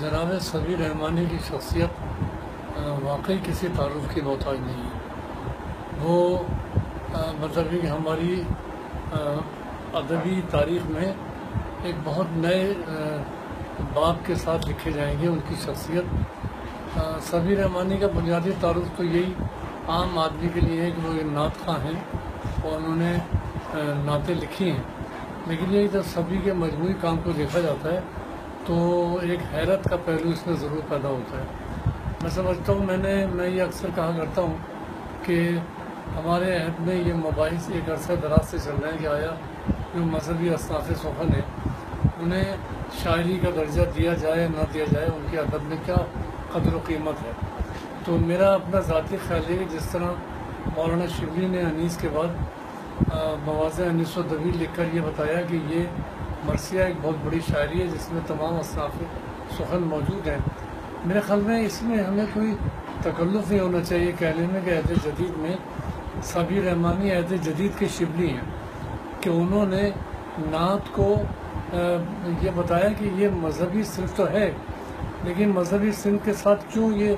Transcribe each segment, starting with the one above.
जनाब सबीर रहमानी की शख्सियत वाकई किसी तारुफ की मोहताज नहीं है। वो मतलब कि हमारी अदबी तारीख़ में एक बहुत नए बाब के साथ लिखे जाएंगे। उनकी शख्सियत सबीर रहमानी का बुनियादी तारुफ तो यही आम आदमी के लिए है कि वो एक नात ख़्वां हैं और उन्होंने नातें लिखी हैं, लेकिन ये जब सभी के मजमूई काम को देखा जाता है तो एक हैरत का पहलू इसमें ज़रूर पैदा होता है। मैं समझता हूँ, मैं ये अक्सर कहा करता हूँ कि हमारे अहद में ये मबाइस एक अरसा दराज से चल रहे हैं कि आया जो मजहबी असनाफ़ सुखन है उन्हें शायरी का दर्जा दिया जाए ना दिया जाए, उनके अदब में क्या कदर व कीमत है। तो मेरा अपना ज़ाती ख्याल है कि जिस तरह मौलाना शिबली ने अनीस के बाद मवाज़े अनीस व दबीर लिख कर ये बताया कि ये मरसिया एक बहुत बड़ी शायरी है जिसमें तमाम असनाफ़ सुखन मौजूद हैं। मेरे ख्याल में इसमें हमें कोई तकल्लुफ़ नहीं होना चाहिए कहने में कि अहद जदीद में सबीर रहमानी अहद जदीद के शिबली हैं कि उन्होंने नात को ये बताया कि ये मजहबी सिर्फ तो है, लेकिन मजहबी सिंफ के साथ क्यों ये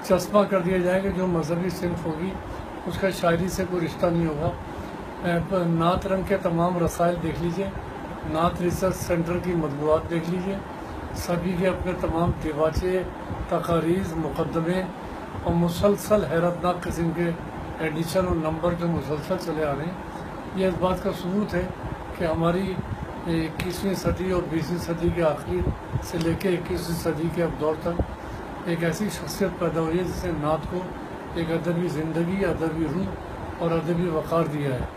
चस्पा कर दिया जाए कि जो मजहबी सिंफ होगी उसका शायरी से कोई रिश्ता नहीं होगा। नात रंग के तमाम रसायल देख लीजिए, नात रिसर्च सेंटर की मतबूआत देख लीजिए, सभी के अपने तमाम दिवाचे, तकारीज़, मुकदमे और मुसलसल हैरतनाक किस्म के एडिशन और नंबर जो मुसलसल चले आ रहे हैं, ये इस बात का सबूत है कि हमारी 21वीं सदी और 20वीं सदी के आखिर से लेकर 21वीं सदी के अब दौर तक एक ऐसी शख्सियत पैदा हुई है जिसने नात को एक अदबी ज़िंदगी, अदबी रूह और अदबी वक़ार दिया है।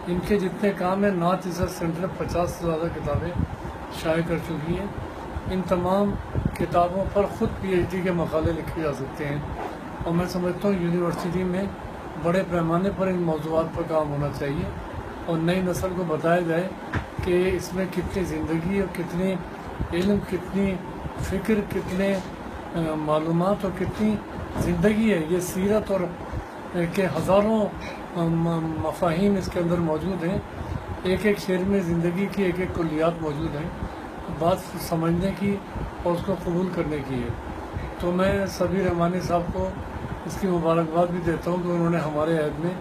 इनके जितने काम हैं, नात रिसर्च सेंटर 50 से ज़्यादा किताबें शाये कर चुकी हैं। इन तमाम किताबों पर ख़ुद PhD के मकाले लिखे जा सकते हैं और मैं समझता हूँ यूनिवर्सिटी में बड़े पैमाने पर इन मौज़ूआत पर काम होना चाहिए और नई नस्ल को बताया जाए कि इसमें कितनी ज़िंदगी और कितनी इल्म, कितनी फ़िक्र, कितने मालूमात और कितनी ज़िंदगी है। ये सीरत और के हज़ारों मफ़ाहीम इसके अंदर मौजूद हैं। एक एक शेर में ज़िंदगी की एक एक कुल्लियात मौजूद हैं, बात समझने की और उसको कबूल करने की है। तो मैं सबीर रहमानी साहब को इसकी मुबारकबाद भी देता हूँ कि उन्होंने हमारे अहद में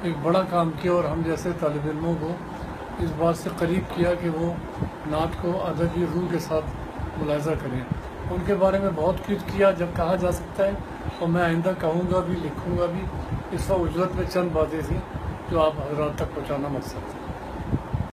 एक बड़ा काम किया और हम जैसे तालिब इल्मों को इस बात से करीब किया कि वो नात को अदबी रूह के साथ मुलाहिज़ा करें। उनके बारे में बहुत कुछ किया जब कहा जा सकता है, और मैं आइंदा कहूँगा भी, लिखूँगा भी। इस वक्त उजरत में चंद बातें थी जो आप हज़रात तक पहुँचाना मकसद है।